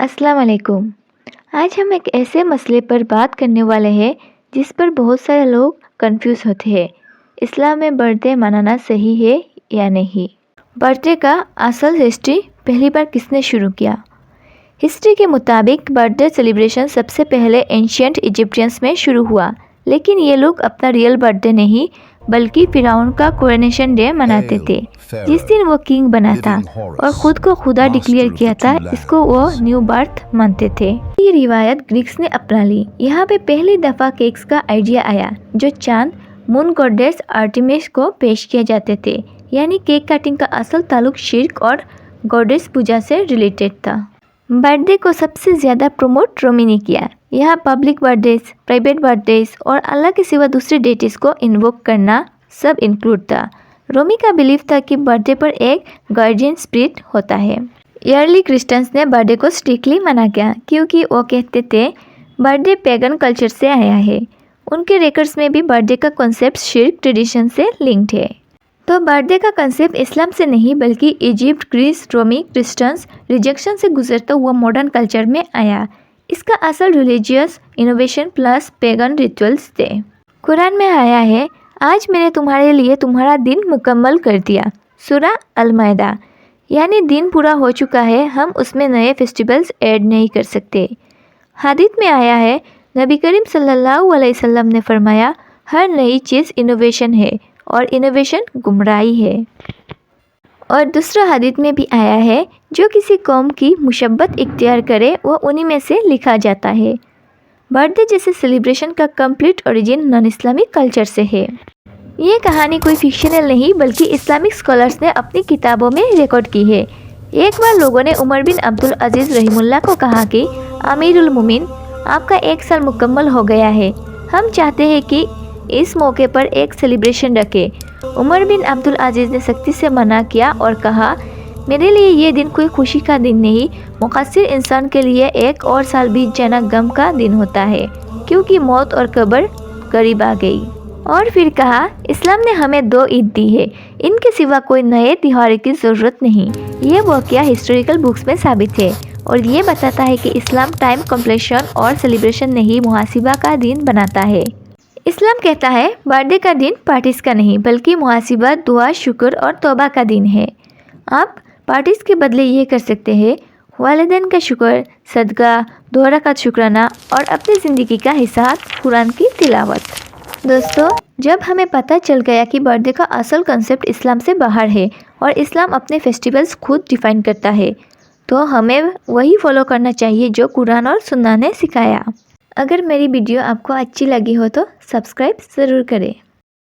अस्सलाम वालेकुम। आज हम एक ऐसे मसले पर बात करने वाले हैं जिस पर बहुत सारे लोग कंफ्यूज होते हैं। इस्लाम में बर्थडे मनाना सही है या नहीं? बर्थडे का असल हिस्ट्री पहली बार किसने शुरू किया? हिस्ट्री के मुताबिक बर्थडे सेलिब्रेशन सबसे पहले एंशियंट इजिप्शियंस में शुरू हुआ, लेकिन ये लोग अपना रियल बर्थडे नहीं बल्कि फिरौन का कोरोनेशन डे मनाते थे, जिस दिन वो किंग बना था और खुद को खुदा डिक्लेयर किया था। इसको वो न्यू बर्थ मानते थे। ये रिवायत ग्रीक्स ने अपना ली। यहाँ पे पहली दफ़ा केक्स का आइडिया आया जो चांद मून गॉडेस आर्टेमिस को पेश किए जाते थे, यानी केक कटिंग का असल ताल्लुक शिर्क और गॉडेस पूजा से रिलेटेड था। बर्थडे को सबसे ज़्यादा प्रमोट रोमी ने किया। यहाँ पब्लिक बर्थडेज, प्राइवेट बर्थडेज और अल्लाह के सिवा दूसरे डेटिस को इन्वोक करना सब इंक्लूड था। रोमी का बिलीफ था कि बर्थडे पर एक गार्जियन स्पिरिट होता है। अर्ली क्रिश्चियंस ने बर्थडे को स्ट्रिक्टली मना किया क्योंकि वो कहते थे बर्थडे पैगन कल्चर से आया है। उनके रिकॉर्ड्स में भी बर्थडे का कॉन्सेप्ट शिर्क ट्रेडिशन से लिंक्ड है। तो बर्थडे का कंसेप्ट इस्लाम से नहीं बल्कि इजिप्ट, ग्रीस, रोमी क्रिश्चियंस रिजेक्शन से गुजरता हुआ मॉडर्न कल्चर में आया। इसका असल religious innovation plus pagan rituals थे। कुरान में आया है, आज मैंने तुम्हारे लिए तुम्हारा दिन मुकम्मल कर दिया, सूरा अल-माइदा, यानी दिन पूरा हो चुका है, हम उसमें नए फेस्टिवल्स ऐड नहीं कर सकते। हदीस में आया है, नबी करीम सल्लल्लाहु अलैहि वसल्लम ने फरमाया, हर नई चीज़ इनोवेशन है और इनोवेशन गुमराही है। और दूसरा हदीस में भी आया है, जो किसी कौम की मुशब्बत इख्तियार करे वो उन्हीं में से लिखा जाता है। बर्थडे जैसे सेलिब्रेशन का complete origin non Islamic culture से है। ये कहानी कोई फिक्शनल नहीं बल्कि इस्लामिक स्कॉलर्स ने अपनी किताबों में रिकॉर्ड की है। एक बार लोगों ने उमर बिन अब्दुल अजीज़ रहीमुल्लाह को कहा कि अमीरुल मोमिन, आपका 1 साल मुकम्मल हो गया है, हम चाहते हैं कि इस मौके पर एक सेलिब्रेशन रखें। उमर बिन अब्दुल अजीज़ ने सख्ती से मना किया और कहा, मेरे लिए ये दिन कोई खुशी का दिन नहीं, मुक़स्सिर इंसान के लिए 1 और साल बीत जाना गम का दिन होता है, क्योंकि मौत और कब्र करीब आ गई। और फिर कहा, इस्लाम ने हमें 2 ईद दी है, इनके सिवा कोई नए त्योहार की ज़रूरत नहीं। ये वाक़या हिस्टोरिकल बुक्स में साबित है और ये बताता है कि इस्लाम टाइम कंप्लीशन और सेलिब्रेशन नहीं, मुहासिबा का दिन बनाता है। इस्लाम कहता है बर्थडे का दिन पार्टीज का नहीं बल्कि मुहासिबा, दुआ, शुक्र और तौबा का दिन है। आप पार्टीज के बदले ये कर सकते हैं, वालिदैन का शुक्र, सदका, 2 रकात शुक्राना और अपनी ज़िंदगी का हिसाब, कुरान की तिलावत। दोस्तों, जब हमें पता चल गया कि बर्थडे का असल कंसेप्ट इस्लाम से बाहर है और इस्लाम अपने फेस्टिवल्स खुद डिफ़ाइन करता है, तो हमें वही फॉलो करना चाहिए जो कुरान और सुन्नह ने सिखाया। अगर मेरी वीडियो आपको अच्छी लगी हो तो सब्सक्राइब ज़रूर करें।